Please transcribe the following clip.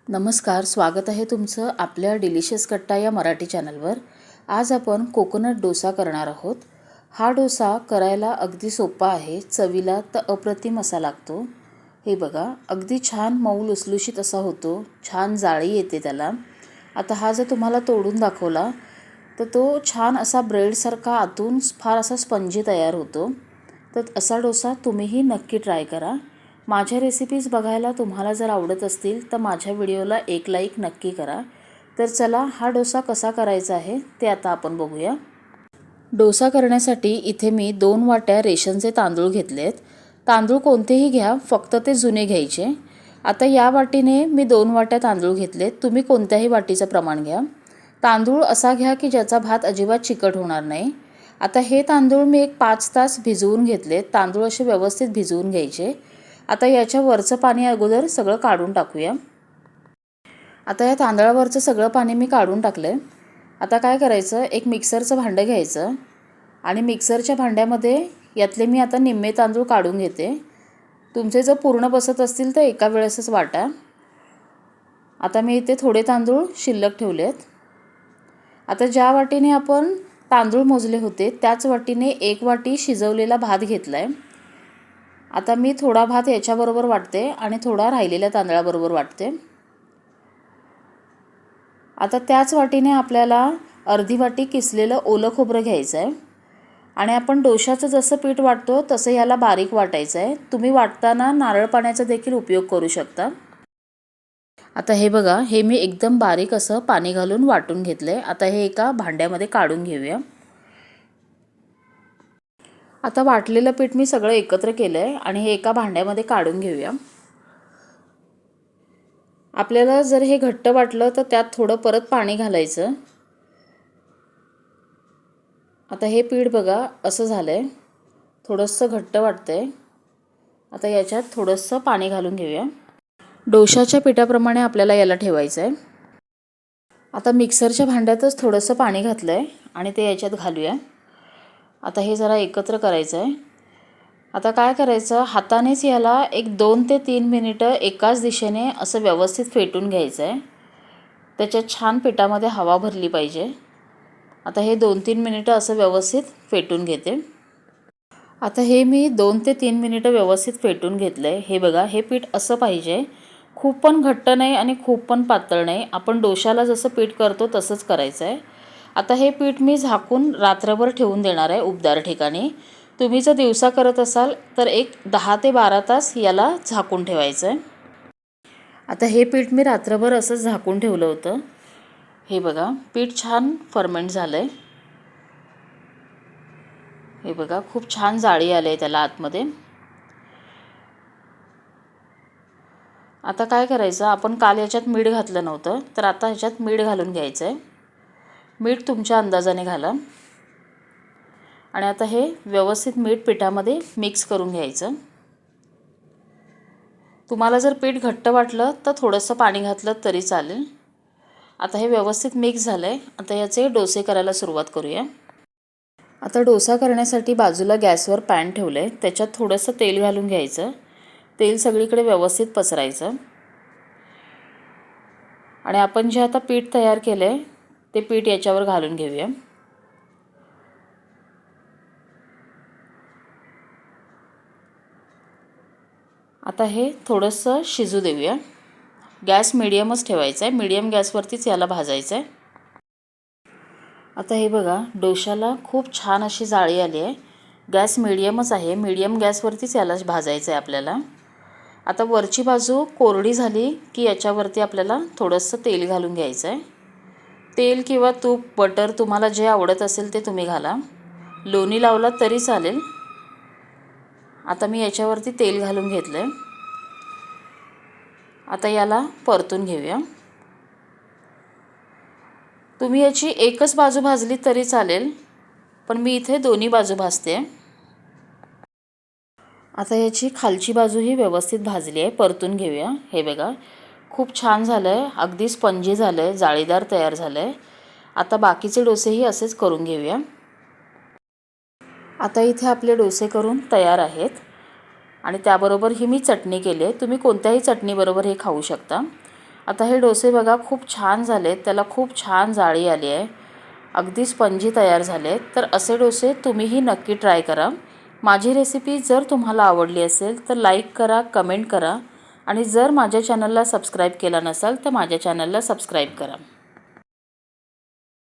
नमस्कार, स्वागत आहे तुमचं आपल्या डिलिशियस कट्टा या मराठी चॅनलवर। आज आपण कोकोनट डोसा करणार आहोत। हा डोसा करायला अगदी सोपा आहे, चवीला तर अप्रतिम असा लागतो। हे बघा, अगदी छान मऊ लुसलुशीत असा होतो, छान जाळी येते त्याला। आता हा जर तुम्हाला तोडून दाखवला तर तो छान असा ब्रेडसारखा आतून फार असा स्पंजी तयार होतो। तर असा डोसा तुम्हीही नक्की ट्राय करा। माझ्या रेसिपीज बघायला तुम्हाला जर आवडत असतील तर माझ्या व्हिडिओला एक लाईक नक्की करा। तर चला हा डोसा कसा करायचा आहे ते आता आपण बघूया। डोसा करण्यासाठी इथे मी 2 वाट्या रेशनचे तांदूळ घेतलेत। तांदूळ कोणतेही घ्या, फक्त ते जुने घ्यायचे। आता या वाटीने मी 2 वाट्या तांदूळ घेतलेत, तुम्ही कोणत्याही वाटीचं प्रमाण घ्या। तांदूळ असा घ्या की ज्याचा भात अजिबात चिकट होणार नाही। आता हे तांदूळ मी एक 5 तास भिजवून घेतलेत। तांदूळ असे व्यवस्थित भिजवून घ्यायचे। आता याच्या वरचं पाणी अगोदर सगळं काढून टाकूया। आता या तांदळावरचं सगळं पाणी मी काढून टाकलंय। आता काय करायचं, एक मिक्सरचं भांडं घ्यायचं आणि मिक्सरच्या भांड्यामध्ये यातले मी आता निम्मे तांदूळ काढून घेते। तुमचे जर पूर्ण बसत असतील तर एका वेळेसच वाटा। आता मी इथे थोडे तांदूळ शिल्लक ठेवलेत। आता ज्या वाटीने आपण तांदूळ मोजले होते त्याच वाटीने 1 वाटी शिजवलेला भात घेतलाय। आता मी थोडा भात याच्याबरोबर वाटते आणि थोडा राहिलेल्या तांदळाबरोबर वाटते। आता त्याच वाटीने आपल्याला अर्धी वाटी किसलेलं ओलं खोबरं घ्यायचं आहे आणि आपण डोशाचं जसं पीठ वाटतो तसं याला बारीक वाटायचं आहे। तुम्ही वाटताना नारळ पाण्याचा देखील उपयोग करू शकता। आता हे बघा, हे मी एकदम बारीक असं पाणी घालून वाटून घेतलंय। आता हे एका भांड्यामध्ये काढून घेऊया। आता वाटलेलं पीठ मी सगळं एकत्र केलंय आणि हे एका भांड्यामध्ये काढून घेऊया। आपल्याला जर हे घट्ट वाटलं तर त्यात थोडं परत पाणी घालायचं। आता हे पीठ बघा असं झालंय, थोडंसं घट्ट वाटतंय। आता याच्यात थोडंसं पाणी घालून घेऊया। डोशाच्या पिठाप्रमाणे आपल्याला याला ठेवायचं आहे। आता मिक्सरच्या भांड्यातच थोडंसं पाणी घातलंय आणि ते याच्यात घालूया। आता हे जरा एकत्र करायचं आहे। आता काय करायचं, हातानेच याला एक 2 ते 3 मिनिटं एकाच दिशेने असं व्यवस्थित फेटून घ्यायचं आहे। त्याच्यात छान पिठामध्ये हवा भरली पाहिजे। आता हे 2-3 मिनिटं असं व्यवस्थित फेटून घेते। आता हे मी 2 ते 3 मिनिटं व्यवस्थित फेटून घेतलंय। हे बघा, हे पीठ असं पाहिजे, खूप पण घट्ट नाही आणि खूप पण पातळ नाही। आपण डोशाला जसं पीठ करतो तसंच करायचं आहे। आता हे पीठ मी झाकून रात्रभर ठेवून देणार आहे उबदार ठिकाणी। तुम्ही जर दिवसा करत असाल तर एक 10 ते 12 तास याला झाकून ठेवायचं आहे। आता हे पीठ मी रात्रभर असंच झाकून ठेवलं होतं। हे बघा, पीठ छान फर्मेंट झालंय। हे बघा, खूप छान जाळी आली आहे त्याला आतमध्ये। आता काय करायचं, आपण काल याच्यात मीठ घातलं नव्हतं तर आता ह्याच्यात मीठ घालून घ्यायचं आहे। मीठ तुमच्या अंदाजाने घाला आणि आता हे व्यवस्थित मीठ पिठामध्ये मिक्स करून घ्यायचं। तुम्हाला जर पीठ घट्ट वाटलं तर थोडंसं पाणी घातलं तरी चालेल। आता हे व्यवस्थित मिक्स झालंय। आता याचे डोसे करायला सुरुवात करूया। आता डोसा करण्यासाठी बाजूला गॅसवर पॅन ठेवलंय, त्याच्यात थोडंसं तेल घालून घ्यायचं। तेल सगळीकडे व्यवस्थित पसरायचं आणि आपण जे आता पीठ तयार केलंय ते पीठ याच्यावर घालून घेऊया। आता हे थोडंसं शिजू देऊया। गॅस मीडियमच ठेवायचा आहे, मीडियम गॅसवरतीच याला भाजायचं आहे। आता हे बघा, डोशाला खूप छान अशी जाळी आली आहे। गॅस मीडियमच आहे, मीडियम गॅसवरतीच याला भाजायचं आहे आपल्याला। आता वरची बाजू कोरडी झाली की याच्यावरती आपल्याला थोडंसं तेल घालून घ्यायचं आहे। तेल किंवा तूप, बटर तुम्हाला जे आवडत असेल ते तुम्ही घाला। लोणी लावला तरी चालेल। आता मी याच्यावरती तेल घालून घेतलंय। आता याला परतून घेऊया। तुम्ही याची एकच बाजू भाजली तरी चालेल, पण मी इथे दोन्ही बाजू भाजते। आता याची खालची बाजूही व्यवस्थित भाजली आहे, परतून घेऊया। हे बघा, खूप छान झालंय, अगदी स्पंजी झालंय, जाळीदार तयार झालंय। आता बाकीचे डोसेही असेच करून घेऊया। आता इथे आपले डोसे करून तयार आहेत आणि त्याबरोबर ही मी चटणी केली आहे। तुम्ही कोणत्याही चटणीबरोबर हे खाऊ शकता। आता हे डोसे बघा खूप छान झालेत, त्याला खूप छान जाळी आली आहे, अगदी स्पंजी तयार झालेत. तर असे डोसे तुम्हीही नक्की ट्राय करा. माझी रेसिपी जर तुम्हाला आवडली असेल तर लाईक करा, कमेंट करा आणि जर माझ्या चॅनलला सबस्क्राईब केला नसाल तर माझ्या चॅनलला सबस्क्राईब करा.